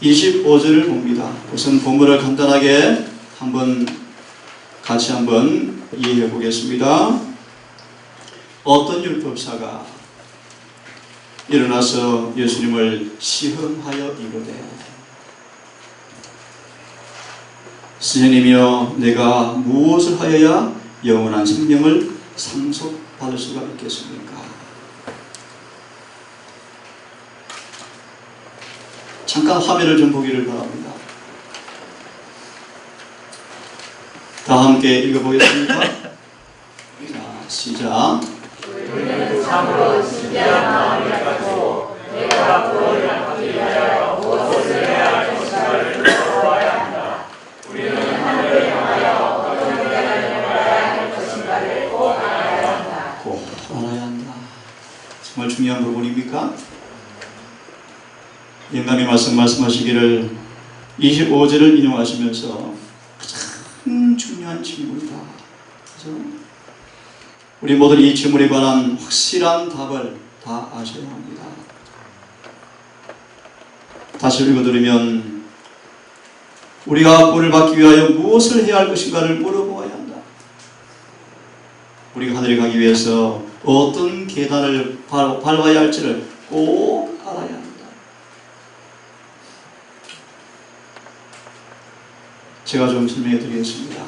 25절을 봅니다. 우선 본문을 간단하게 같이 한번 이해해 보겠습니다. 어떤 율법사가 일어나서 예수님을 시험하여 이르되, 선생님이여, 내가 무엇을 하여야 영원한 생명을 상속받을 수가 있겠습니까? 잠깐 화면을 좀 보기를 바랍니다. 다 함께 읽어보겠습니다. 자, 시작. 우리는 참으로 신비한 마음을 갖고 내가 구원을 받기 위하여 무엇을 해야 할 것인가를 물어봐야 한다. 우리는 하늘을 향하여 어떤 계단을 내려가야 할 것인가를 꼭 알아야 한다. 꼭 알아야 한다. 정말 중요한 부분입니까? 영감의 말씀하시기를 25절을 인용하시면서 가장 중요한 질문이다. 그래서 우리 모두 이 질문에 관한 확실한 답을 다 아셔야 합니다. 다시 읽어드리면, 우리가 구원을 받기 위하여 무엇을 해야 할 것인가를 물어보아야 한다. 우리가 하늘에 가기 위해서 어떤 계단을 밟아야 할지를 꼭 알아야 한다. 제가 좀 설명해 드리겠습니다.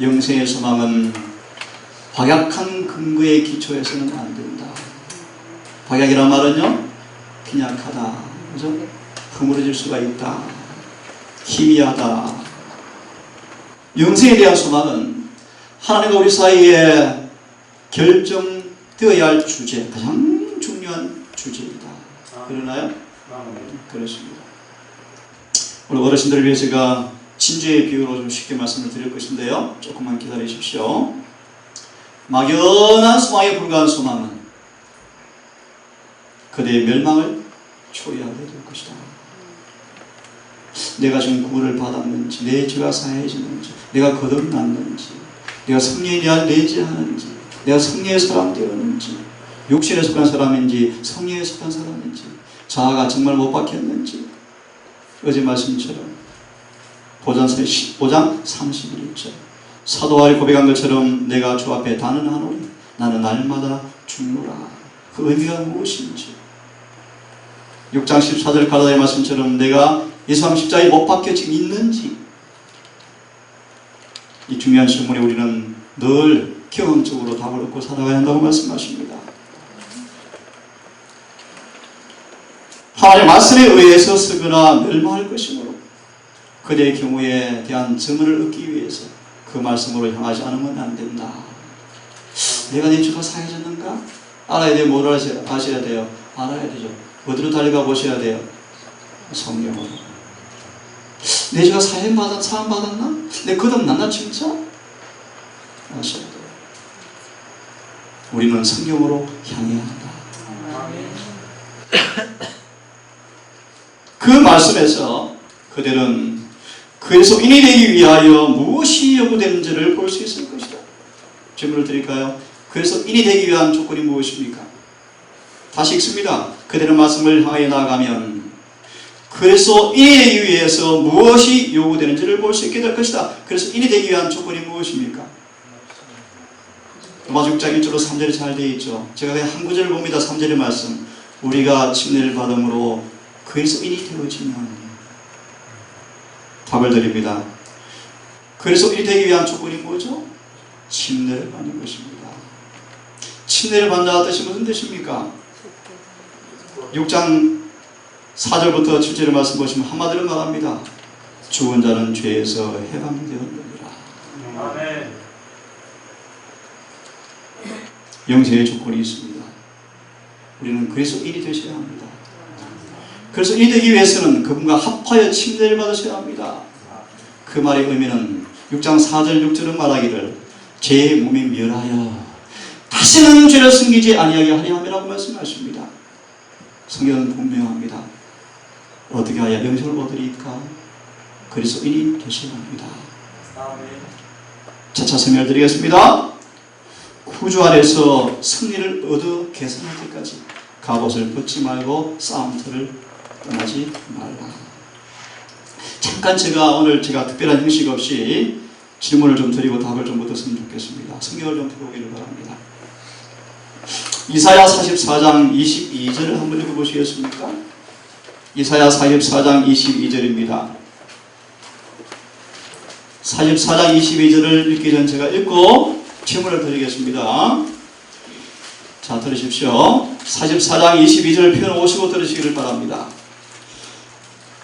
영생의 소망은 박약한 근거의 기초에서는 안 된다. 박약이란 말은요, 빈약하다, 그죠? 허물어질 수가 있다, 희미하다. 영생에 대한 소망은 하나님과 우리 사이에 결정되어야 할 주제, 가장 중요한 주제이다. 그러나요? 그렇습니다. 오늘 어르신들을 위해 제가 진주의 비유로 좀 쉽게 말씀을 드릴 것인데요, 조금만 기다리십시오. 막연한 소망에 불과한 소망은 그대의 멸망을 초래하게 될 것이다. 내가 지금 구원을 받았는지, 내 죄가 사해지는지, 내가 거듭났는지, 내가 성령에 내지 하는지, 내가 성령의 사람 되었는지, 육신에 속한 사람인지 성령에 속한 사람인지, 자아가 정말 못 박혔는지, 어제 말씀처럼 보전서 15장 31절 사도 바울이 고백한 것처럼 내가 주 앞에 단언하노니 나는 날마다 죽노라. 그 의미가 무엇인지, 6장 14절 가라다의 말씀처럼 내가 예수님 십자가에 못 박혀 지금 있는지, 이 중요한 질문에 우리는 늘 경험적으로 답을 얻고 살아가야 한다고 말씀하십니다. 하나님의 말씀에 의해서 쓰거나 멸망할 것이므로 그대의 경우에 대한 증언을 얻기 위해서 그 말씀으로 향하지 않으면 안 된다. 내가 내 죄가 사해졌는가? 알아야 돼요. 뭘 아셔야 돼요? 알아야 되죠. 어디로 달려가 보셔야 돼요? 성령으로. 내 죄가 사함받았나? 내 거듭났나 진짜? 아셔야 돼요. 우리는 성령으로 향해야 한다. 그 말씀에서 그들은 그래서 인이 되기 위하여 무엇이 요구되는지를 볼 수 있을 것이다. 질문을 드릴까요? 그래서 인이 되기 위한 조건이 무엇입니까? 다시 읽습니다. 그대는 말씀을 향하여 나아가면 그래서 인이 되기 위해서 무엇이 요구되는지를 볼 수 있게 될 것이다. 그래서 인이 되기 위한 조건이 무엇입니까? 로마서 6장 1절로 3절이 잘 되어 있죠. 제가 그냥 한 구절을 봅니다. 3절의 말씀. 우리가 침례를 받음으로 그래서 인이 되어지면, 답을 드립니다. 그래서 인이 되기 위한 조건이 뭐죠? 침례를 받는 것입니다. 침례를 받는다는 뜻이 무슨 뜻입니까? 6장 4절부터 7절의 말씀 보시면 한마디로 말합니다. 죽은 자는 죄에서 해방되었느니라. 아멘. 영생의 조건이 있습니다. 우리는 그래서 인이 되셔야 합니다. 그래서 인이 되기 위해서는 그분과 합하여 침례를 받으셔야 합니다. 그 말의 의미는 6장 4절 6절은 말하기를 제 몸이 멸하여 다시는 죄를 숨기지 아니하게 하려 함이라고 말씀하십니다. 성경은 분명합니다. 어떻게 하여 영생을 얻으리까? 그래서 인이 되셔야 합니다. 차차 설명을 드리겠습니다. 구주 안에서 승리를 얻어 계산할 때까지 갑옷을 벗지 말고 싸움터를 떠나지 말라. 잠깐 오늘 제가 특별한 형식 없이 질문을 좀 드리고 답을 좀 얻었으면 좋겠습니다. 성경을 좀 들어오기를 바랍니다. 이사야 44장 22절을 한번 읽어보시겠습니까? 이사야 44장 22절입니다. 44장 22절을 읽기 전 제가 읽고 질문을 드리겠습니다. 자, 들으십시오. 44장 22절 편 55 들으시기를 바랍니다.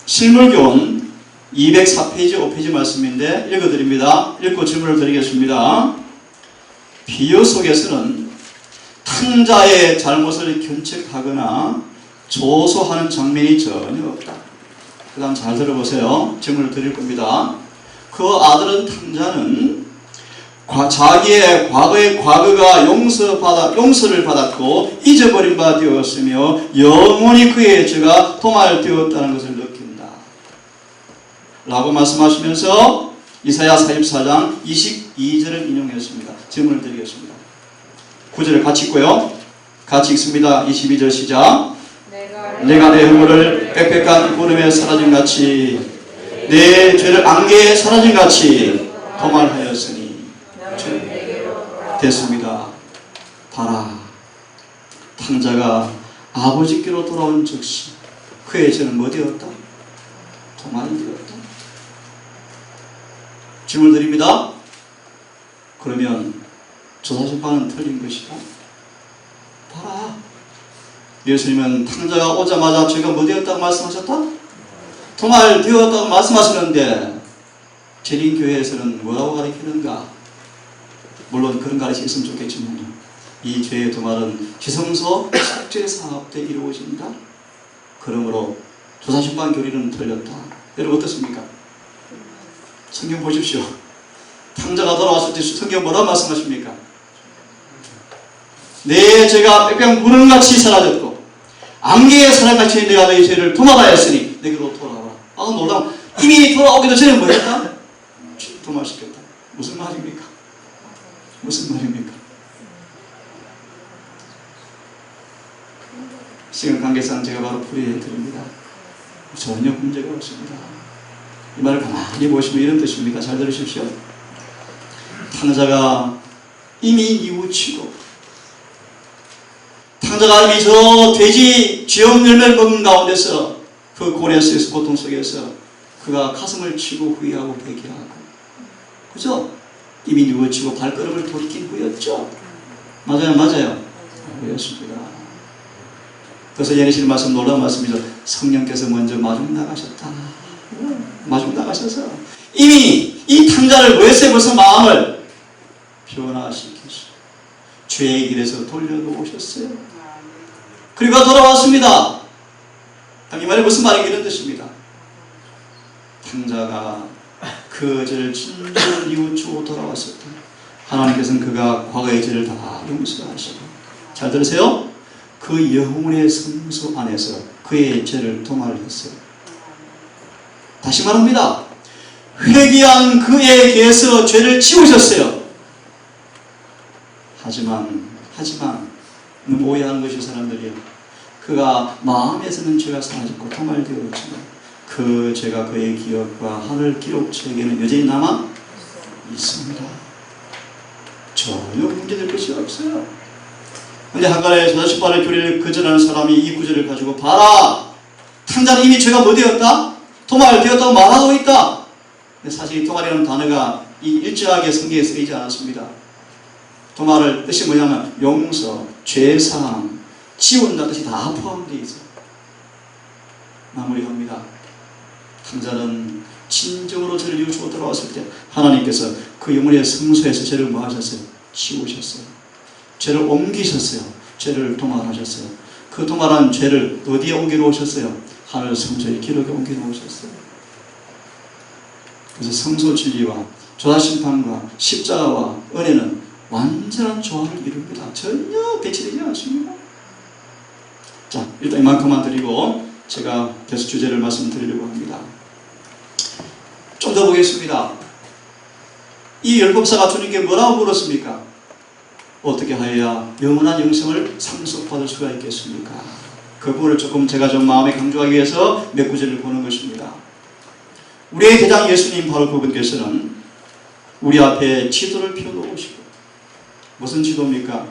실물교훈 204페이지 5페이지 말씀인데 읽어드립니다. 읽고 질문을 드리겠습니다. 비유 속에서는 탕자의 잘못을 견책하거나 조소하는 장면이 전혀 없다. 그 다음 잘 들어보세요. 질문을 드릴 겁니다. 그 아들은 탕자는 자기의 과거가 용서를 받았고 잊어버린 바 되었으며 영원히 그의 죄가 도말되었다는 것을 느낀다 라고 말씀하시면서 이사야 44장 22절을 인용했습니다. 질문을 드리겠습니다. 9절을 같이 읽고요. 같이 읽습니다. 22절 시작. 내가 내 흠을 빽빽한 구름에 사라진같이 내 죄를 안개에 사라진같이 도말하였으니 됐습니다. 봐라. 탕자가 아버지께로 돌아온 즉시 그의 죄는 뭐 되었다? 도말이 되었다. 질문 드립니다. 그러면 조사심판은 틀린 것이다. 봐라. 예수님은 탕자가 오자마자 죄가 뭐 되었다고 말씀하셨다? 도말 되었다고 말씀하시는데 재림교회에서는 뭐라고 가르치는가? 물론 그런 가르침이 있으면 좋겠지만 이 죄의 도말은 지성소 속죄 사업 때 이루어진다. 그러므로 조사심판 교리는 틀렸다. 여러분 어떻습니까? 성경 보십시오. 탕자가 돌아왔을 때 성경 뭐라고 말씀하십니까? 내 죄가 빽빽한 구름같이 사라졌고 안개의 사랑같이 내가 너희 죄를 도말하였으니 내게로 돌아와라. 아, 놀라워. 이미 돌아오기도 전에 뭐 했다? 도말시켰다. 무슨 말입니까? 무슨 말입니까? 시간 관계상 제가 바로 풀이해 드립니다. 전혀 문제가 없습니다. 이 말을 가만히 보시면 이런 뜻입니다. 잘 들으십시오. 탕자가 이미 뉘우치고 탕자가 이미 저 돼지 죄업 열매를 먹은 가운데서 그 고뇌에서 고통 속에서 그가 가슴을 치고 후회하고 회개하고 그죠? 이미 뉘우치고 발걸음을 돌이킨 후였죠. 맞아요, 맞아요. 후였습니다. 그래서 예수님 말씀 놀라운 말씀이죠. 성령께서 먼저 마중 나가셨다. 마중 나가셔서 이미 이 탕자를 뭐 했어요? 벌써 마음을 변화시키시고 죄의 길에서 돌려놓으셨어요. 그리고 돌아왔습니다. 이 말이 무슨 말인가 이런 뜻입니다. 탕자가 그 죄를 진정으로 뉘우치고 돌아왔을 때 하나님께서는 그가 과거의 죄를 다 용서하시고 잘 들으세요. 그 영혼의 성소 안에서 그의 죄를 도말했어요. 다시 말합니다. 회개한 그에게서 죄를 지우셨어요. 하지만 너무 오해하는 것이 사람들이요. 그가 마음에서는 죄가 사라졌고 도말되었지만 그 죄가 그의 기억과 하늘 기록책에는 여전히 남아 있습니다. 전혀 문제될 것이 없어요. 근데 한간에 조사심판의 교리를 거절하는 사람이 이 구절을 가지고 봐라! 탕자는 이미 죄가 뭐 되었다? 도말되었다고 말하고 있다. 근데 사실 이 도말이라는 단어가 이 일정하게 성경에 쓰이지 않았습니다. 도말의 뜻이 뭐냐면 용서, 죄사함, 지운다 뜻이 다 포함되어 있어요. 마무리합니다. 탕자는 진정으로 죄를 뉘우치고 돌아왔을 때 하나님께서 그 영혼의 성소에서 죄를 뭐 하셨어요? 지우셨어요. 죄를 옮기셨어요. 죄를 도말하셨어요. 그 도말한 죄를 어디에 옮겨놓으셨어요? 하늘 성소의 기록에 옮겨놓으셨어요. 그래서 성소 진리와 조사심판과 십자가와 은혜는 완전한 조화를 이룹니다. 전혀 배치되지 않습니다. 자, 일단 이만큼만 드리고 제가 계속 주제를 말씀드리려고 합니다. 좀 더 보겠습니다. 이 율법사가 주님께 뭐라고 물었습니까? 어떻게 하여야 영원한 영생을 상속받을 수가 있겠습니까? 그 부분을 조금 제가 좀 마음에 강조하기 위해서 몇 구절을 보는 것입니다. 우리의 대장 예수님 바로 그분께서는 우리 앞에 지도를 펴놓으시고, 무슨 지도입니까?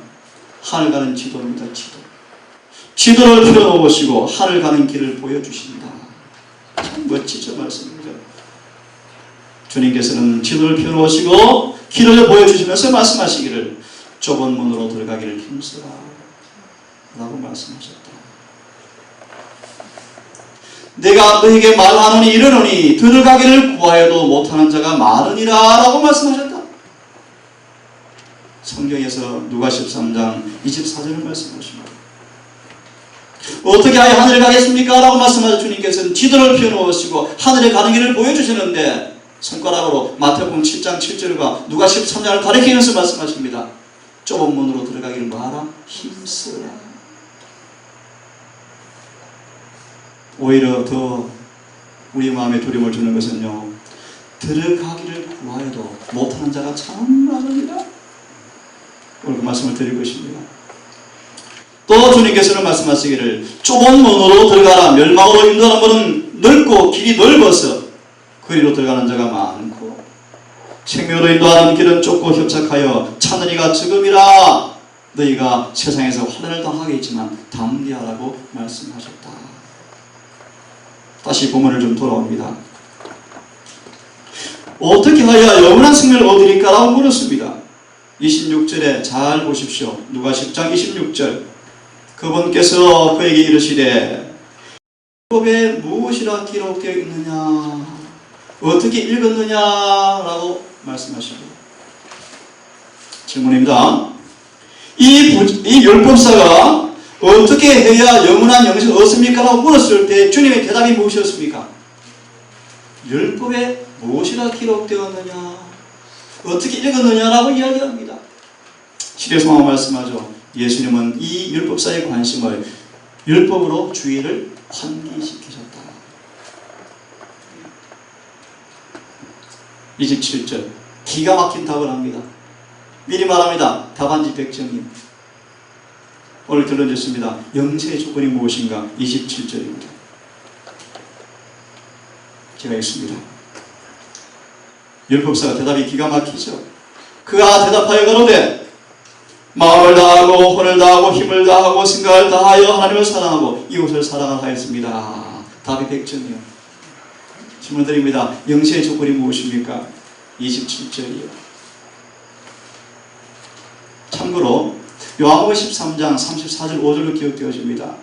하늘 가는 지도입니다. 지도를 펴놓으시고 하늘 가는 길을 보여주신다. 참 멋지죠, 말씀입니다. 주님께서는 지도를 펴놓으시고 길을 보여주시면서 말씀하시기를 좁은 문으로 들어가기를 힘쓰라 라고 말씀하셨다. 내가 너에게 말하노니 이르노니 들어가기를 구하여도 못하는 자가 많으니라 라고 말씀하셨다. 성경에서 누가 13장 24절을 말씀하십니다. 어떻게 하여 하늘에 가겠습니까? 라고 말씀하신 주님께서는 지도를 펴놓으시고 하늘에 가는 길을 보여주시는데 손가락으로 마태복음 7장 7절과 누가 13장을 가리키면서 말씀하십니다. 좁은 문으로 들어가기를 뭐하라? 힘쓰라. 오히려 더 우리 마음에 두려움을 주는 것은요, 들어가기를 구하여도 못하는 자가 참 많으니라. 오늘 그 말씀을 드릴 것입니다. 또 주님께서는 말씀하시기를 좁은 문으로 들어가라. 멸망으로 인도하는 문은 넓고 길이 넓어서 그리로 들어가는 자가 많고 생명으로 인도하는 길은 좁고 협착하여 찾는 이가 적음이라. 너희가 세상에서 환난을 당하겠지만 담대하라고 말씀하셨다. 다시 본문을 좀 돌아옵니다. 어떻게 하여 영원한 생명을 얻으리까라고 물었습니다. 26절에 잘 보십시오. 누가 10장 26절. 그분께서 그에게 이르시되 율법에 무엇이라 기록되어 있느냐, 어떻게 읽었느냐라고 말씀하십니다. 질문입니다. 이 율법사가 어떻게 해야 영원한 영생을 얻습니까? 라고 물었을 때 주님의 대답이 무엇이었습니까? 율법에 무엇이라 기록되었느냐, 어떻게 읽었느냐라고 이야기합니다. 시대성화 말씀하죠. 예수님은 이 율법사의 관심을 율법으로 주의를 환기시키셨다. 27절 기가 막힌 답을 합니다. 미리 말합니다. 답안지 100점이요. 오늘 들려줬습니다. 영생의 조건이 무엇인가? 27절입니다. 제가 읽습니다. 율법사가 대답이 기가 막히죠. 그가 대답하여 가로되 마음을 다하고 혼을 다하고 힘을 다하고 생각을 다하여 하나님을 사랑하고 이웃을 사랑하라 하였습니다. 답이 100점이요. 질문 드립니다. 영생의 조건이 무엇입니까? 27절이요. 참고로 요한복음 13장 34절 5절로 기억되어집니다.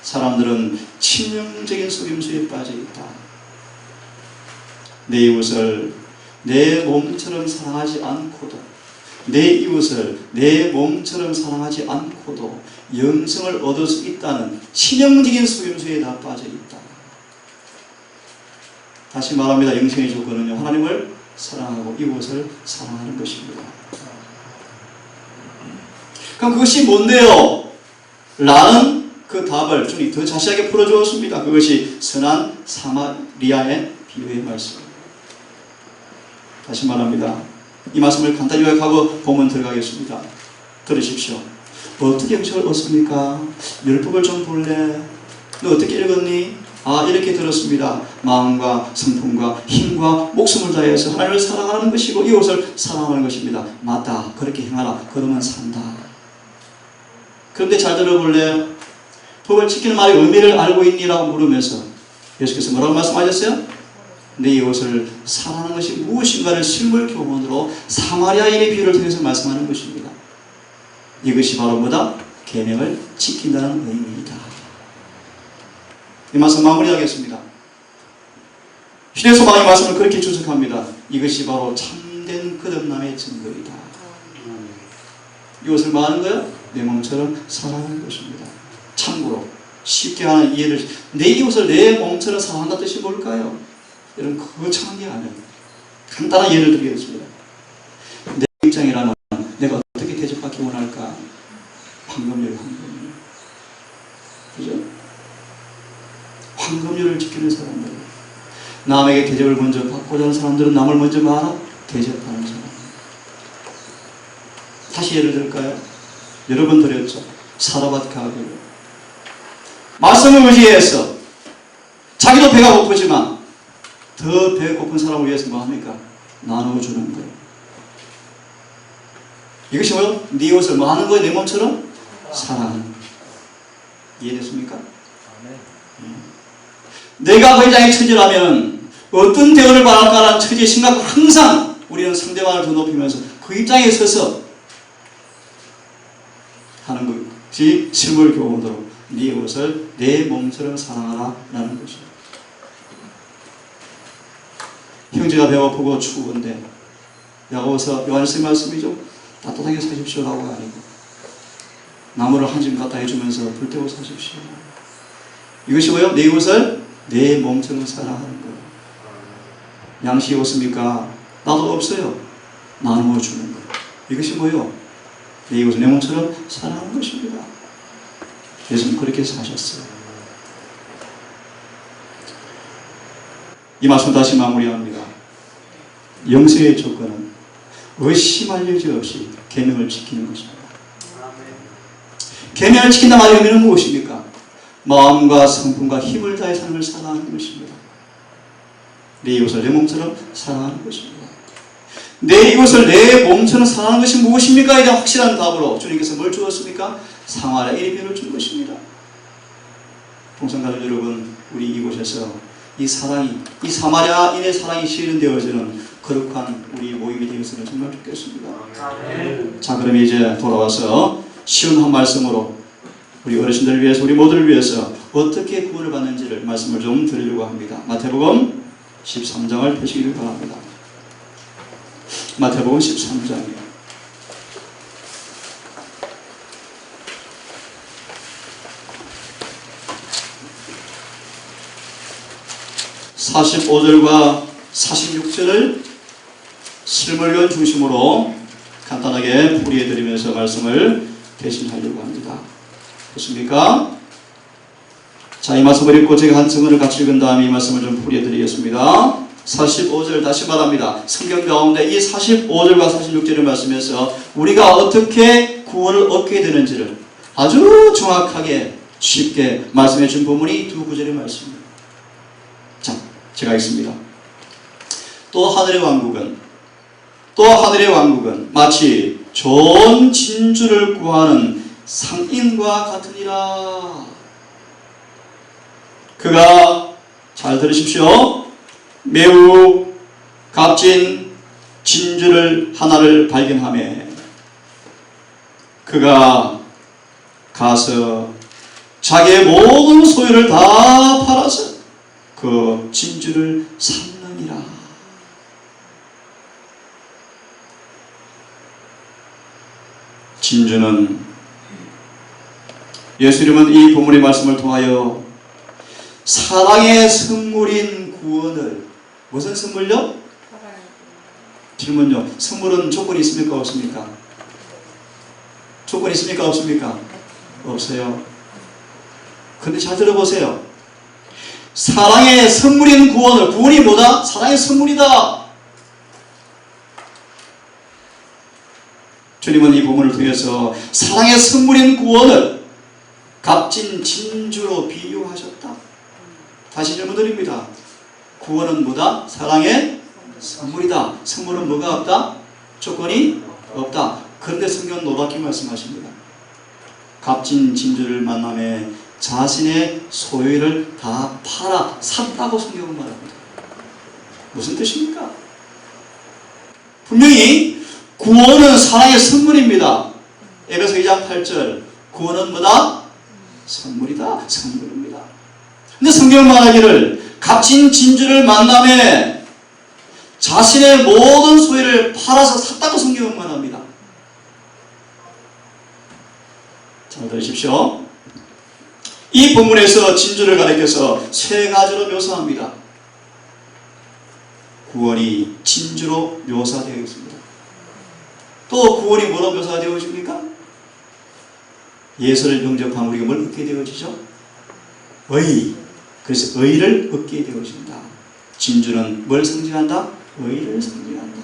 사람들은 치명적인 속임수에 빠져 있다. 내 이웃을 내 몸처럼 사랑하지 않고도, 내 이웃을 내 몸처럼 사랑하지 않고도 영생을 얻을 수 있다는 치명적인 속임수에 다 빠져 있다. 다시 말합니다. 영생의 조건은요, 하나님을 사랑하고 이웃을 사랑하는 것입니다. 그럼 그것이 뭔데요? 라는 그 답을 주님이 더 자세하게 풀어주었습니다. 그것이 선한 사마리아의 비유의 말씀입니다. 다시 말합니다. 이 말씀을 간단히 요약하고 본문 들어가겠습니다. 들으십시오. 어떻게 영생을 얻습니까? 율법을 좀 볼래? 너 어떻게 읽었니? 아, 이렇게 들었습니다. 마음과 성품과 힘과 목숨을 다해서 하나님을 사랑하는 것이고 이웃을 사랑하는 것입니다. 맞다. 그렇게 행하라. 그러면 산다. 그런데 잘 들어볼래? 법을 지키는 말의 의미를 알고 있니? 라고 물으면서 예수께서 뭐라고 말씀하셨어요? 내 이웃을 사랑하는 것이 무엇인가를 실물 교훈으로 사마리아인의 비유를 통해서 말씀하는 것입니다. 이것이 바로 뭐다? 계명을 지킨다는 의미이다. 이 말씀 마무리하겠습니다. 희대소방의 말씀을 그렇게 주석합니다. 이것이 바로 참된 거듭남의 증거이다. 이것을 말하는 거예요? 내 몸처럼 사랑하는 것입니다. 참고로 쉽게 하는 이해를, 내 이웃을 내 몸처럼 사랑한다는 뜻이 뭘까요? 여러분, 거창한 게 아니에요. 간단한 예를 드리겠습니다. 내 입장이라면 내가 어떻게 대접받기 원할까? 황금률. 그죠? 황금률을 지키는 사람들, 남에게 대접을 먼저 받고자 하는 사람들은 남을 먼저 말아 대접하는 사람. 다시 예를 들까요? 여러 번 드렸죠. 사라밧 가비요. 말씀을 의지해서 자기도 배가 고프지만 더 배고픈 사람을 위해서 뭐합니까? 나눠주는 거예요. 이것이 뭐요? 네 이웃을 뭐 하는 거예요? 내 몸처럼 사랑하는 거예요. 이해됐습니까? 내가 그 회장의 처지라면 어떤 대우를 받을까라는 처지의 심각과 항상 우리는 상대방을 더 높이면서 그 입장에 서서 하는 것이 실물 교훈으로 네 이웃을 내 몸처럼 사랑하라 라는 것입니다. 형제가 배고프고 추운데 야고보서 요한의 말씀이죠. 따뜻하게 사십시오라고 아니고 나무를 한 줌 갖다 해주면서 불태워 사십시오. 이것이 뭐예요? 내 이웃을 내 몸처럼 사랑하는 거예요. 양식이 없습니까? 나도 없어요. 나누어 주는 거예요. 이것이 뭐예요? 내 이웃을 내 몸처럼 사랑하는 것입니다. 예수님 그렇게 사셨어요. 이 말씀 다시 마무리합니다. 영생의 조건은 의심할 여지 없이 계명을 지키는 것입니다. 계명을 지킨다 말의 의미는 무엇입니까? 마음과 성품과 힘을 다해 삶을 살아가는 것입니다. 내 이웃을 내 몸처럼 사랑하는 것입니다. 내 이웃을 내 몸처럼 사랑하는 것이 무엇입니까? 에 대한 확실한 답으로 주님께서 뭘 주었습니까? 상하라 1인별을 준 것입니다. 동성가족 여러분, 우리 이곳에서 이 사랑이, 이 사마리아인의 사랑이 실현되어지는 거룩한 우리 모임이 되었으면 정말 좋겠습니다. 자, 그럼 이제 돌아와서 쉬운 한 말씀으로 우리 어르신들을 위해서, 우리 모두를 위해서 어떻게 구원을 받는지를 말씀을 좀 드리려고 합니다. 마태복음 13장을 펴시기를 바랍니다. 마태복음 13장이요. (45절과 46절을) 실물론 중심으로 간단하게 풀이해드리면서 말씀을 대신하려고 합니다. 그렇습니까? 자, 이 말씀을 읽고 제가 한 증언을 같이 읽은 다음에 이 말씀을 좀 풀이해드리겠습니다. 45절 다시 말합니다. 성경 가운데 이 45절과 46절을 말씀에서 우리가 어떻게 구원을 얻게 되는지를 아주 정확하게 쉽게 말씀해 준 부분이 두 구절의 말씀입니다. 자, 제가 읽습니다. 또 하늘의 왕국은 마치 좋은 진주를 구하는 상인과 같으니라. 그가, 잘 들으십시오, 매우 값진 진주를 하나를 발견하며 그가 가서 자기의 모든 소유를 다 팔아서 그 진주를 샀느니라. 진주는, 예수님은 이 본문의 말씀을 통하여 사랑의 선물인 구원을, 무슨 선물요? 질문요. 선물은 조건이 있습니까? 없습니까? 조건이 있습니까? 없습니까? 없어요. 근데 잘 들어보세요. 사랑의 선물인 구원을, 구원이 뭐다? 사랑의 선물이다. 주님은 이 본문을 통해서 사랑의 선물인 구원을 값진 진주로 비유하셨다. 다시 질문드립니다. 구원은 뭐다? 사랑의 선물이다. 선물은 뭐가 없다? 조건이 없다. 그런데 성경은 노랗게 말씀하십니다. 값진 진주를 만남에 자신의 소유를 다 팔아 샀다고 성경은 말합니다. 무슨 뜻입니까? 분명히 구원은 사랑의 선물입니다. 에베소 2장 8절, 구원은 뭐다? 선물이다. 선물입니다. 근데 성경은 말하기를 값진 진주를 만남에 자신의 모든 소유를 팔아서 샀다고 성경은 말합니다. 잘 들으십시오. 이 본문에서 진주를 가리켜서 세 가지로 묘사합니다. 구원이 진주로 묘사되어 있습니다. 또 구원이 뭐로 묘사되어 있습니까? 예수를 영접한 우리가 뭘 얻게 되어지죠? 의. 그래서 의를 얻게 되어진다. 진주는 뭘 상징한다? 의를 상징한다.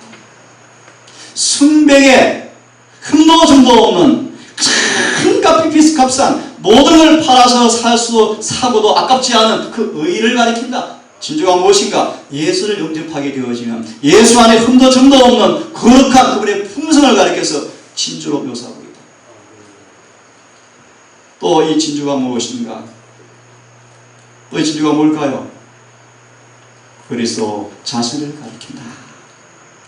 순백에 흠도 점도 없는 큰 값비싼 모든 걸 팔아서 사고도 아깝지 않은 그 의를 가리킨다. 진주가 무엇인가? 예수를 영접하게 되어지면 예수 안에 흠도 점도 없는 거룩한 그분의 품성을 가리켜서 진주로 묘사하고 있다. 또 이 진주가 무엇인가? 또 이 진주가 뭘까요? 그리스도 자신을 가리킨다.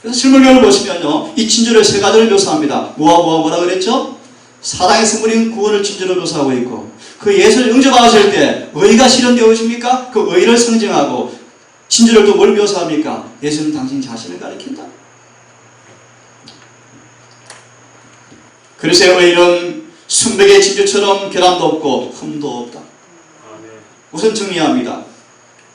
그래서 실물경을 보시면요, 이 진주를 세 가지로 묘사합니다. 뭐라 그랬죠? 사랑의 선물인 구원을 진주로 묘사하고 있고, 그 예수를 영접하실 때 의가 실현되어집니까? 그 의를 상징하고, 진주를 또 뭘 묘사합니까? 예수는 당신 자신을 가리킨다. 그리스도의 의는 순백의 진주처럼 결함도 없고 흠도 없다. 우선 정리합니다.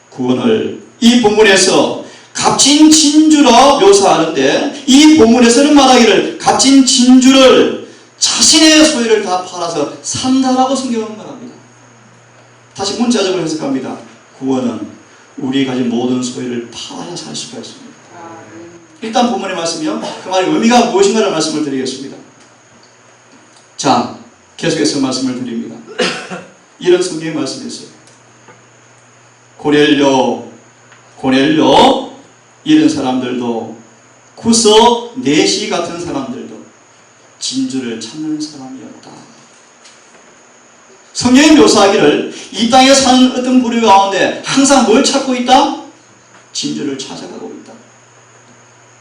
구원을 이 본문에서 값진 진주로 묘사하는데, 이 본문에서는 말하기를 값진 진주를 자신의 소유를 다 팔아서 산다라고 성경은 말합니다. 다시 문자적으로 해석합니다. 구원은 우리 가진 모든 소유를 팔아야 살 수가 있습니다. 일단 본문의 말씀이요, 그 말의 의미가 무엇인가를 말씀을 드리겠습니다. 자, 계속해서 말씀을 드립니다. 이런 성경의 말씀이 있어요. 고넬료 이런 사람들도, 구서 네시 같은 사람들도 진주를 찾는 사람이었다. 성경이 묘사하기를 이 땅에 사는 어떤 부류 가운데 항상 뭘 찾고 있다? 진주를 찾아가고 있다.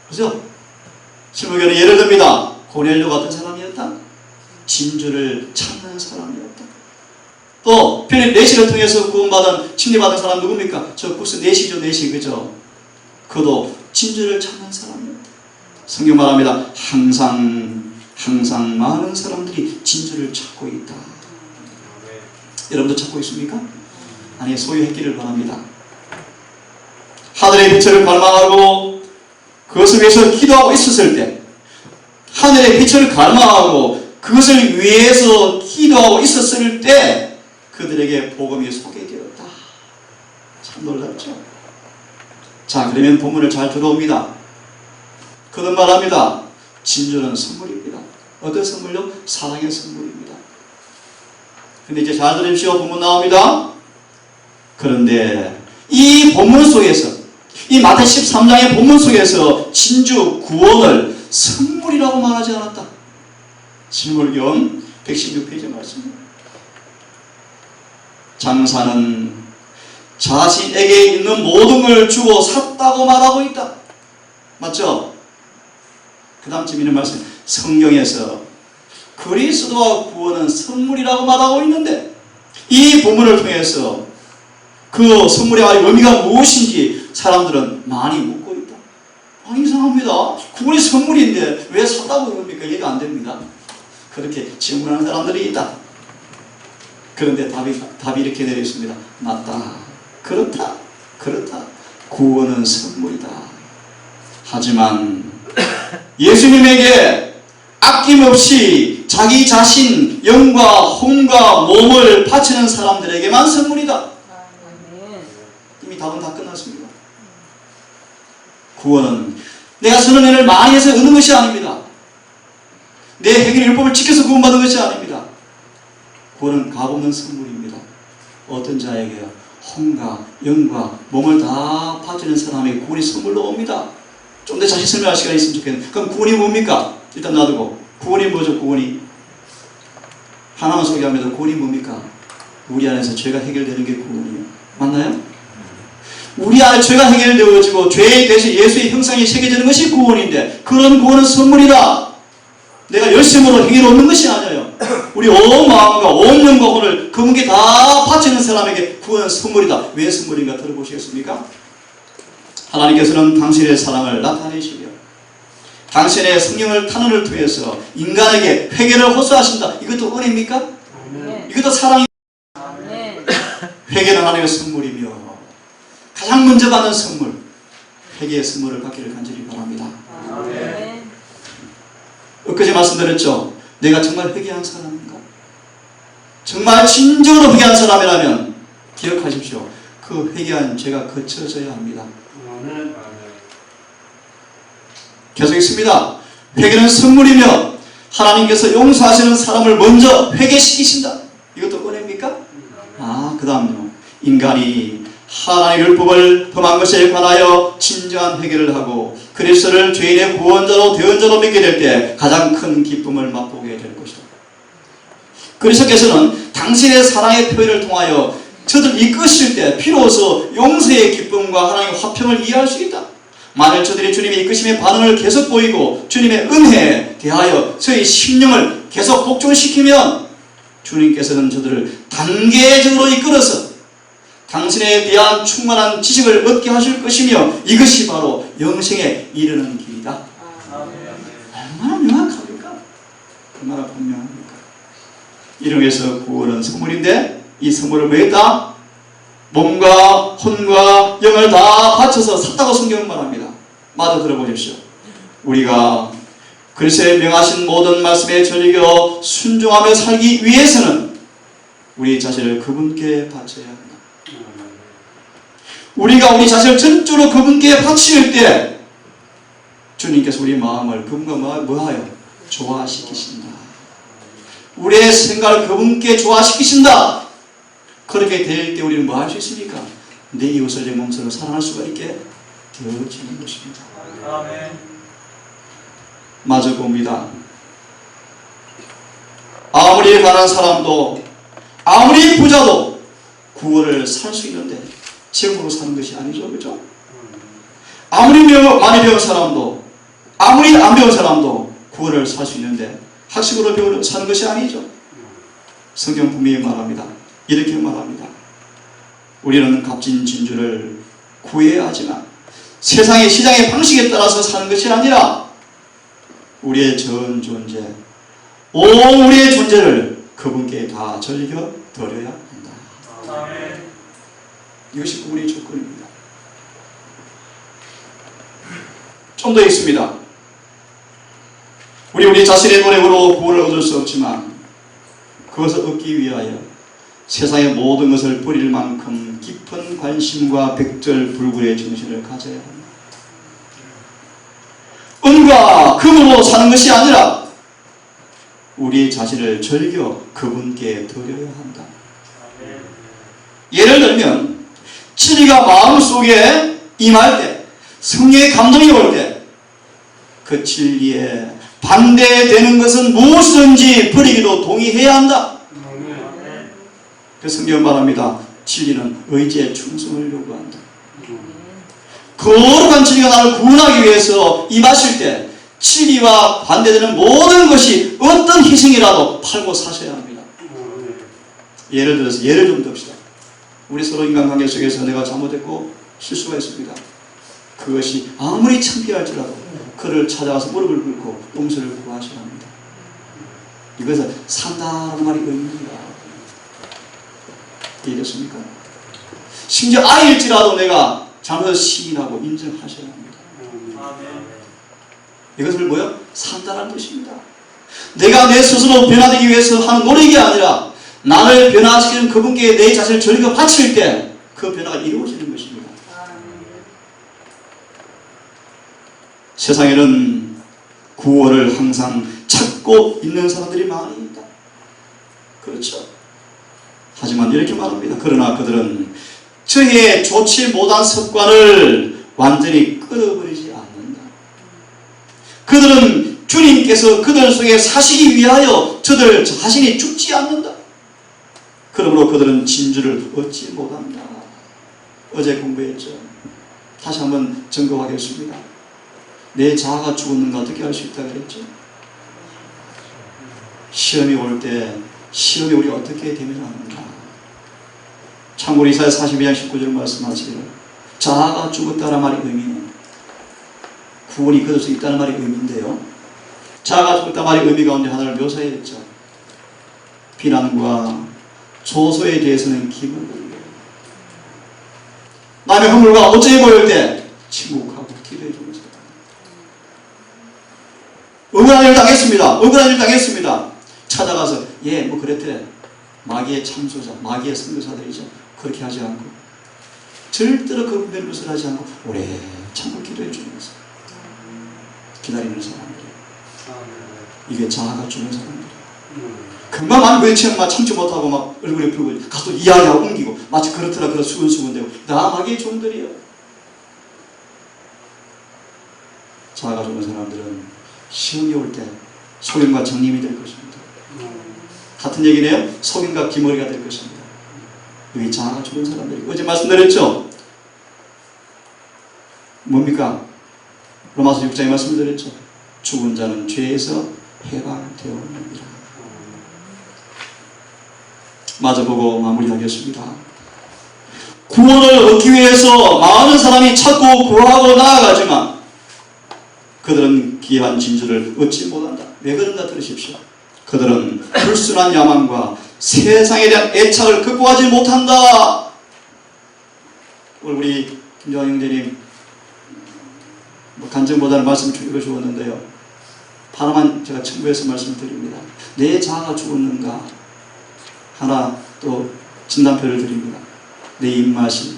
그죠? 실무교는 예를 듭니다. 고넬료 같은 사람이었다. 진주를 찾는 사람이었다. 또 필립 네시를 통해서 구원받은, 칭리받은 사람 누굽니까? 저 구스 네시죠. 네시, 그죠? 그도 진주를 찾는 사람이었다. 성경 말합니다. 항상 많은 사람들이 진주를 찾고 있다. 여러분도 찾고 있습니까? 아니, 소유했기를 바랍니다. 하늘의 빛을 갈망하고 그것을 위해서 기도하고 있었을 때, 하늘의 빛을 갈망하고 그것을 위해서 기도하고 있었을 때 그들에게 복음이 소개되었다. 참 놀랍죠? 자, 그러면 본문을 잘 들어옵니다. 그는 말합니다. 진주는 선물입니다. 어떤 선물요? 사랑의 선물입니다. 근데 이제 잘 들으십시오. 본문 나옵니다. 그런데 이 본문 속에서, 이 마태 13장의 본문 속에서 진주 구원을 선물이라고 말하지 않았다. 실물경 116페이지 말씀입니다. 장사는 자신에게 있는 모든 걸 주고 샀다고 말하고 있다. 맞죠? 그 다음 재미있는 말씀. 성경에서 그리스도와 구원은 선물이라고 말하고 있는데, 이 본문을 통해서 그 선물의 의미가 무엇인지 사람들은 많이 묻고 있다. 아니, 이상합니다. 구원이 선물인데 왜 샀다고 그럽니까? 이해가 안 됩니다. 그렇게 질문하는 사람들이 있다. 그런데 답이 이렇게 내렸습니다. 맞다. 그렇다. 구원은 선물이다. 하지만 예수님에게 아낌없이 자기 자신, 영과 혼과 몸을 바치는 사람들에게만 선물이다. 이미 답은 다 끝났습니다. 구원은 내가 선언을 많이 해서 얻는 것이 아닙니다. 내 행위의 율법을 지켜서 구원받은 것이 아닙니다. 구원은 값없는 선물입니다. 어떤 자에게요? 혼과 영과 몸을 다 바치는 사람에게 구원이 선물로 옵니다. 좀 더 자세히 설명할 시간이 있으면 좋겠는데, 그럼 구원이 뭡니까? 일단 놔두고, 구원이 뭐죠? 구원이 하나만 소개합니다. 구원이 뭡니까? 우리 안에서 죄가 해결되는 게 구원이에요. 맞나요? 우리 안에 죄가 해결되어지고 죄의 대신 예수의 형상이 새겨지는 것이 구원인데, 그런 구원은 선물이다. 내가 열심으로 행위로 얻는 것이 아니에요. 우리 온 마음과 온 영과 혼을 그분께 다 바치는 사람에게 구원은 선물이다. 왜 선물인가 들어보시겠습니까? 하나님께서는 당신의 사랑을 나타내시며 당신의 성령을 탄원을 통해서 인간에게 회개를 호소하신다. 이것도 은혜입니까? 이것도 사랑입니다. 회개는 하나님의 선물이며 가장 먼저 받는 선물, 회개의 선물을 받기를 간절히 바랍니다. 엊그제 말씀드렸죠. 내가 정말 회개한 사람인가? 정말 진정으로 회개한 사람이라면 기억하십시오. 그 회개한 죄가 거쳐져야 합니다. 계속 있습니다. 회개는 선물이며 하나님께서 용서하시는 사람을 먼저 회개시키신다. 이것도 은혜입니까? 그 다음요. 인간이 하나님의 율법을 범한 것에 관하여 진정한 회개를 하고 그리스도를 죄인의 구원자로 대언자로 믿게 될 때 가장 큰 기쁨을 맛보게 될 것이다. 그리스도께서는 당신의 사랑의 표현을 통하여 저들 이끄실 때 비로소 용서의 기쁨과 하나님의 화평을 이해할 수 있다. 만일 저들이 주님의 이끄심의 반응을 계속 보이고 주님의 은혜에 대하여 저희 심령을 계속 복종시키면 주님께서는 저들을 단계적으로 이끌어서 당신에 대한 충만한 지식을 얻게 하실 것이며 이것이 바로 영생에 이르는 길이다. 얼마나 명확합니까? 얼마나 분명합니까? 이를 위해서 구원은 선물인데 이 선물을 뭐 했다? 몸과 혼과 영을 다 바쳐서 샀다고 성경은 말합니다. 마저 들어보십시오. 우리가 그리스도의 명하신 모든 말씀에 전리겨 순종하며 살기 위해서는 우리 자신을 그분께 바쳐야 한다. 우리가 우리 자신을 전적으로 그분께 바칠 때 주님께서 우리 마음을 그분과 뭐하여? 조화시키신다. 우리의 생각을 그분께 조화시키신다. 그렇게 될 때 우리는 뭐 할 수 있습니까? 내 이웃을 내 몸처럼 사랑할 수가 있게 되어지는 것입니다. 아멘. 마저 봅니다. 아무리 가난한 사람도 아무리 부자도 구원을 살 수 있는데 재물로 사는 것이 아니죠. 그죠? 아무리 많이 배운 사람도 아무리 안 배운 사람도 구원을 살 수 있는데 학식으로 사는 것이 아니죠. 성경 분명히 말합니다. 이렇게 말합니다. 우리는 값진 진주를 구해야 하지만 세상의 시장의 방식에 따라서 사는 것이 아니라 우리의 전 존재, 온 우리의 존재를 그분께 다 즐겨 드려야 한다. 아멘. 이것이 우리의 조건입니다. 좀 더 있습니다. 우리 자신의 노력으로 구원을 얻을 수 없지만 그것을 얻기 위하여 세상의 모든 것을 버릴 만큼 깊은 관심과 백절불굴의 정신을 가져야 합니다. 은과 금으로 사는 것이 아니라 우리 자신을 즐겨 그분께 드려야 한다. 예를 들면 진리가 마음속에 임할 때 성령의 감동이 올 때 그 진리에 반대되는 것은 무엇이든지 버리기로 동의해야 한다. 그 성경 말합니다. 진리는 의지의 충성을 요구한다. 거룩한 진리가 나를 구원하기 위해서 임하실 때 진리와 반대되는 모든 것이 어떤 희생이라도 팔고 사셔야 합니다. 예를 들어서 예를 좀 듭시다. 우리 서로 인간관계 속에서 내가 잘못했고 실수가 있습니다. 그것이 아무리 창피할지라도 그를 찾아와서 무릎을 꿇고 용서를 구하셔야 합니다. 이것은 산다라는 말이 의미입니다. 이해됐습니까? 심지어 아이일지라도 내가 잘못을 시인하고 인정하셔야 합니다. 이것을 뭐요? 산다라는 뜻입니다. 내가 내 스스로 변화되기 위해서 하는 노력이 아니라 나를 변화시키는 그분께 내 자신을 즐겨 바칠 때 그 변화가 이루어지는 것입니다. 세상에는 구원을 항상 찾고 있는 사람들이 많이 있다. 그렇죠. 하지만 이렇게 말합니다. 그러나 그들은 저희의 좋지 못한 습관을 완전히 끊어버리지 않는다. 그들은 주님께서 그들 속에 사시기 위하여 저들 자신이 죽지 않는다. 그러므로 그들은 진주를 얻지 못한다. 어제 공부했죠. 다시 한번 점검하겠습니다. 내 자아가 죽었는가 어떻게 알 수 있다고 그랬죠? 시험이 올 때 시험이 우리가 어떻게 대면하는가. 참고로 이사야 42장 19절 말씀하시기를 자아가 죽었다는 말의 의미는 구원이 그들 속에 있다는 말의 의미인데요. 자아가 죽었다는 말의 의미 가운데 하나를 묘사했죠. 비난과 조소에 대해서는 기분을 걸려요. 남의 허물과 어쩌게 보일 때 침묵하고 기도해 주는 사람. 억울한 일을 당했습니다. 억울한 일을 당했습니다. 찾아가서 뭐 그랬대. 마귀의 참소자, 마귀의 선교사들이죠. 그렇게 하지 않고 절대로 그 분별 것을 하지 않고 오래 참고 기도해 주는 것을 기다리는 사람들. 이게 자아가 죽은 사람들이에요. 금방 안 외치면 막 참지 못하고 막 얼굴에 붉고 가서 이야기하고 옮기고 마치 그렇더라 그런 수근수근대고 남하게 종들이요. 자아가 좋은 사람들은 시험이 올 때 소경과 정림이 될 것입니다. 같은 얘기네요. 소경과 기머리가 될 것입니다. 여기 자아가 좋은 사람들이 어제 말씀드렸죠. 뭡니까? 로마서 6장에 말씀드렸죠. 죽은 자는 죄에서 해방되었느니라. 마저보고 마무리하겠습니다. 구원을 얻기 위해서 많은 사람이 찾고 구하고 나아가지만 그들은 귀한 진주를 얻지 못한다. 왜 그런가 들으십시오. 그들은 불순한 야망과 세상에 대한 애착을 극복하지 못한다. 오늘 우리 김정환 형제님 간증보다는 말씀을 읽어주었는데요. 하나만 제가 첨부해서 말씀드립니다. 내 자아가 죽었는가? 하나 또 진단표를 드립니다. 내 입맛이,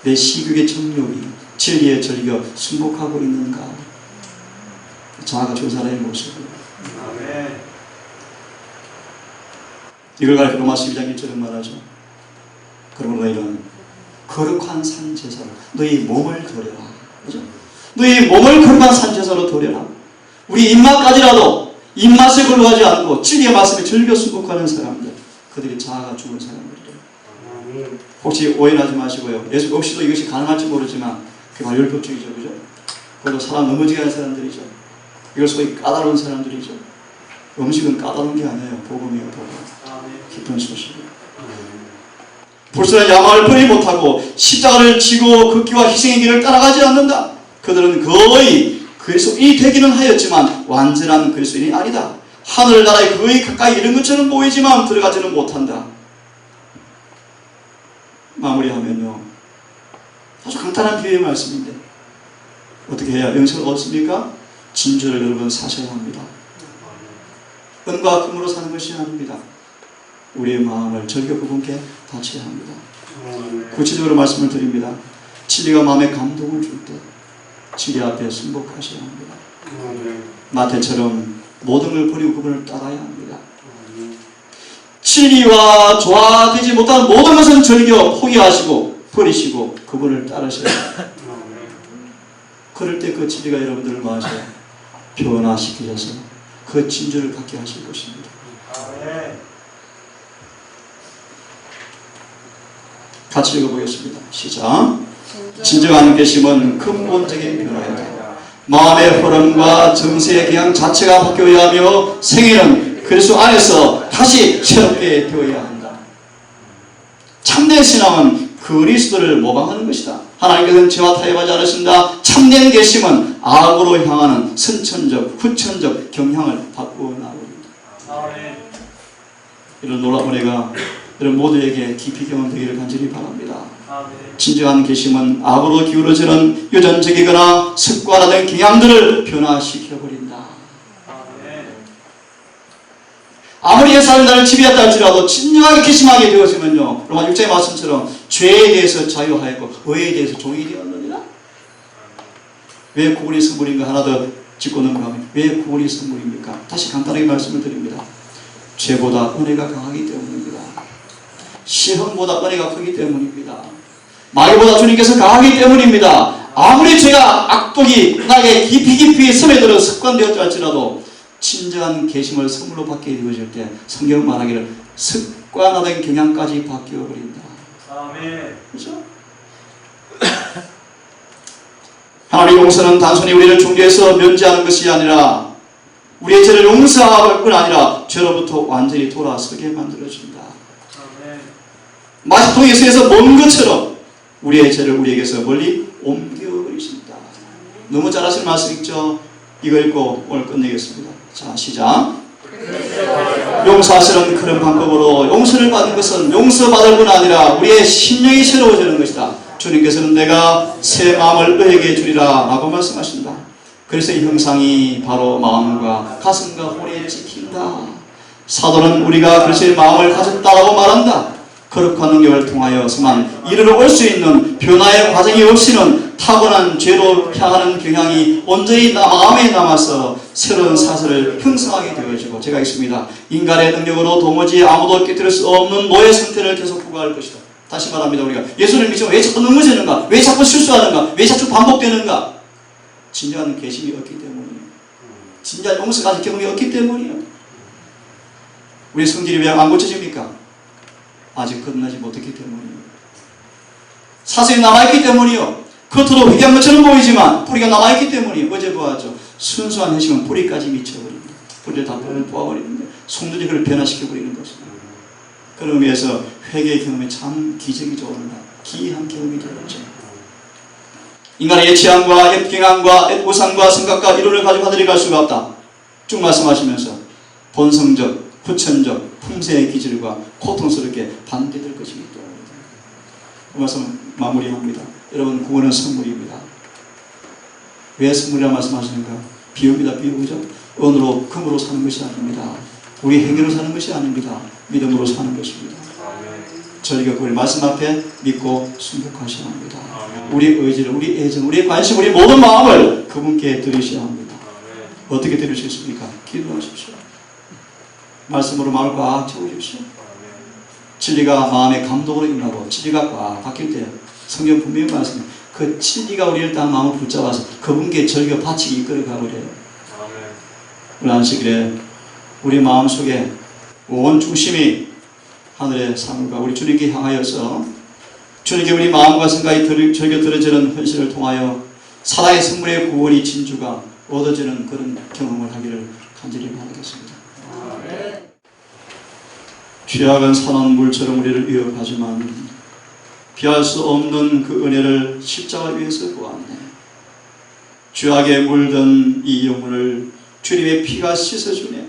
내 식욕의 정욕이 진리에 절겨 순복하고 있는가? 자아가 좋은 사람의 모습이에요. 아멘. 이걸 가리켜 로마서 12장 1절에 말하죠. 그러므로 너희는 거룩한 산제사로 너희 몸을 드려라. 그죠? 너희 몸을 거룩한 산제사로 드려라. 우리 입맛까지라도 입맛에 걸러가지 않고 진리의 말씀에 즐겨 순복하는 사람들, 그들이 자아가 죽은 사람들이에요. 혹시 오해하지 마시고요. 예수 없이도 이것이 가능할지 모르지만 그게 바로 율법주의죠. 그죠? 그것도 사람 넘어지게 하는 사람들이죠. 이걸 소위 까다로운 사람들이죠. 음식은 까다로운 게 아니에요. 복음이에요. 복음. 깊은 소식이에요. 불순한 야망을 버리지 못하고 십자가를 지고 극기와 희생의 길을 따라가지 않는다. 그들은 거의 그리스도인이 되기는 하였지만 완전한 그리스도인이 아니다. 하늘나라에 거의 가까이 이른 것처럼 보이지만 들어가지는 못한다. 마무리하면요. 아주 간단한 비유의 말씀인데 어떻게 해야 영생을 얻습니까? 진주를 여러분 사셔야 합니다. 은과 금으로 사는 것이 아닙니다. 우리의 마음을 절교 부분께 바쳐야 합니다. 구체적으로 말씀을 드립니다. 진리가 마음에 감동을 줄 때 진리 앞에 순복하셔야 합니다. 마태처럼 모든 걸 버리고 그분을 따라야 합니다. 진리와 조화되지 못한 모든 것은 절겨 포기하시고 버리시고 그분을 따르셔야 합니다. 그럴 때 그 진리가 여러분들을 마셔 변화시키셔서 그 진주를 갖게 하실 것입니다. 같이 읽어보겠습니다. 시작. 진정한 깨심은 근본적인 변화이다. 마음의 흐름과 정세의 경향 자체가 바뀌어야 하며 생애는 그리스도 안에서 다시 새롭게 되어야 한다. 참된 신앙은 그리스도를 모방하는 것이다. 하나님께서는 죄와 타협하지 않으신다. 참된 계심은 악으로 향하는 선천적, 후천적 경향을 바꾸어 나갑니다. 이런 놀라운 은혜가 여러분 모두에게 깊이 경험되기를 간절히 바랍니다. 진정한 계심은 악으로 기울어지는 유전적이거나 습관화된 경향들을 변화시켜버린다. 아무리 옛사람이 나를 지배했다 할지라도 진정하게 계심하게 되었으면요, 로마 6장의 말씀처럼 죄에 대해서 자유하였고 의에 대해서 종이 되었느니라. 왜 구원이 선물인가? 하나 더 짚고 넘어가면 왜 구원이 선물입니까? 다시 간단하게 말씀을 드립니다. 죄보다 은혜가 강하기 때문입니다. 시험보다 은혜가 크기 때문입니다. 마귀보다 주님께서 강하기 때문입니다. 아무리 죄가 악독이 나에게 깊이 스며들어 습관되었다 할지라도 진정한 계심을 선물로 받게 되어질 때 성경 말하기를 습관화된 경향까지 바뀌어버린다. 아멘. 그렇죠? 하나님의 용서는 단순히 우리를 중재해서 면제하는 것이 아니라 우리의 죄를 용서할 뿐 아니라 죄로부터 완전히 돌아서게 만들어준다. 마시통에서 먼 것처럼 우리의 죄를 우리에게서 멀리 옮겨버리신다. 너무 잘 하시는 말씀 있죠? 이거 읽고 오늘 끝내겠습니다. 자, 시작. 용서하시는 그런 방법으로 용서를 받은 것은 용서받을 뿐 아니라 우리의 심령이 새로워지는 것이다. 주님께서는 내가 새 마음을 너에게 주리라 라고 말씀하신다. 그래서 이 형상이 바로 마음과 가슴과 혼에 찍힌다. 사도는 우리가 그리스도의 마음을 가졌다라고 말한다. 거룩한 능력을 통하여서만 이르러 수 있는 변화의 과정이 없이는 타고난 죄로 향하는 경향이 온전히 마음에 남아서 새로운 사슬을 형성하게 되어지고, 제가 있습니다. 인간의 능력으로 도무지 아무도 깨뜨릴 수 없는 노예 상태를 계속 부과할 것이다. 다시 말합니다. 우리가 예수를 믿지만 왜 자꾸 넘어지는가? 왜 자꾸 실수하는가? 왜 자꾸 반복되는가? 진정한 계심이 없기 때문이에요. 진정한 용서까지 경험이 없기 때문이에요. 우리 성질이 왜 안 고쳐집니까? 아직 끝나지 못했기 때문이에요. 사슬이 남아있기 때문이요. 겉으로 회개한 것처럼 보이지만 뿌리가 남아있기 때문이에요. 어제 보았죠. 순수한 회심은 뿌리까지 미쳐버립니다. 뿌리를 다 뽑아버리는데 송두리 그를 변화시켜버리는 것입니다. 그런 의미에서 회개의 경험이 참 기적이 좋은다. 기이한 경험이 되었죠. 인간의 옛취향과 옛경향과 옛우상과 생각과 이론을 가지고 하늘에 갈 수가 없다. 쭉 말씀하시면서 본성적, 후천적, 품새의 기질과 고통스럽게 반대될 것입니다. 그 말씀 마무리합니다. 여러분, 구원은 선물입니다. 왜 선물이라고 말씀하시는가? 비유입니다. 비유죠. 은으로 금으로 사는 것이 아닙니다. 우리 행위로 사는 것이 아닙니다. 믿음으로 사는 것입니다. 저희가 그걸 말씀 앞에 믿고 순복하셔야 합니다. 우리 의지를, 우리 애정, 우리 관심, 우리 모든 마음을 그분께 드리셔야 합니다. 어떻게 드릴 수 있습니까? 기도하십시오. 말씀으로 마음을 꽉 채우십시오. 진리가 마음의 감동으로 임하고 진리가 꽉 바뀔 때 성경 분명히 말씀합니다. 그 진리가 우리를 딱 마음을 붙잡아서 그분께 절겨 바치기 이끌어 가버려요. 오늘 안식일에 우리 마음속에 온 중심이 하늘의 사물과 우리 주님께 향하여서 주님께 우리 마음과 생각이 절겨 들어지는 현실을 통하여 사랑의 선물의 구원이 진주가 얻어지는 그런 경험을 하기를 간절히 바라겠습니다. 죄악은 산한 물처럼 우리를 위협하지만 피할 수 없는 그 은혜를 십자가 위에서 보았네. 죄악에 물든 이 영혼을 주님의 피가 씻어주네.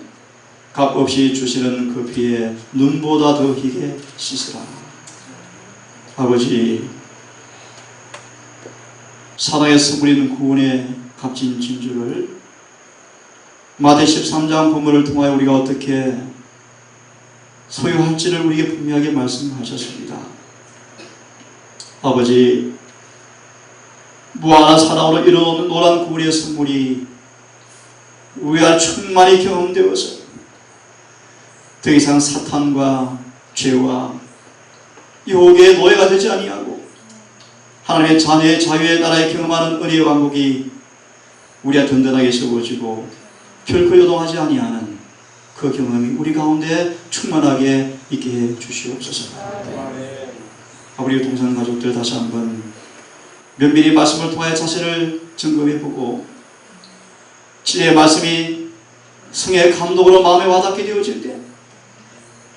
값없이 주시는 그 피에 눈보다 더 희게 씻으라. 아버지, 사랑의 선물인 구원의 값진 진주를 마태 13장 본문을 통하여 우리가 어떻게 소유할지를 우리에게 분명하게 말씀하셨습니다. 아버지, 무한한 사랑으로 이루어오는 노란 구원의 선물이 우리가 충만히 경험되어서 더 이상 사탄과 죄와 유혹의 노예가 되지 아니하고 하나님의 자녀의 자유의 나라에 경험하는 은혜의 왕국이 우리가 든든하게 세워지고 결코 요동하지 아니하는 그 경험이 우리 가운데 충만하게 있게 해 주시옵소서. 우리 동성 가족들 다시 한번 면밀히 말씀을 통하여 자신을 점검해보고 진리의 말씀이 성의 감동으로 마음에 와닿게 되어질 때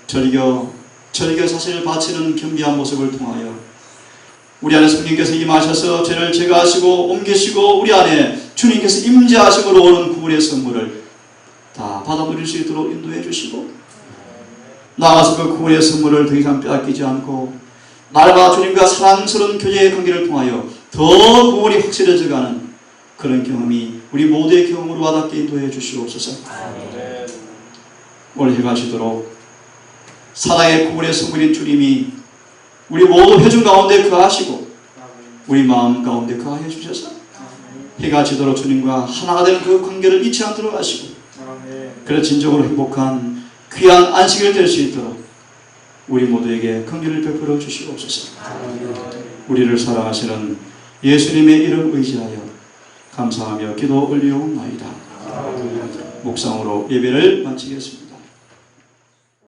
절겨 자신을 바치는 겸비한 모습을 통하여 우리 안에 성령께서 임하셔서 죄를 제거하시고 옮기시고 우리 안에 주님께서 임재하심으로 오는 구원의 선물을 다 받아들일 수 있도록 인도해 주시고 나아가서 그 구원의 선물을 더 이상 빼앗기지 않고 날과 주님과 사랑스러운 교제의 관계를 통하여 더 구원이 확실해져가는 그런 경험이 우리 모두의 경험으로 와닿게 인도해 주시옵소서. 오늘 해가시도록 사랑의 구원의 선물인 주님이 우리 모두 회중 가운데 거하시고 우리 마음 가운데 거하여 주셔서 해가 지도록 주님과 하나가 되는 그 관계를 잊지 않도록 하시고 그래 진정으로 행복한 귀한 안식일 될 수 있도록 우리 모두에게 긍휼을 베풀어 주시옵소서. 우리를 사랑하시는 예수님의 이름 의지하여 감사하며 기도 올리옵나이다. 묵상으로 예배를 마치겠습니다.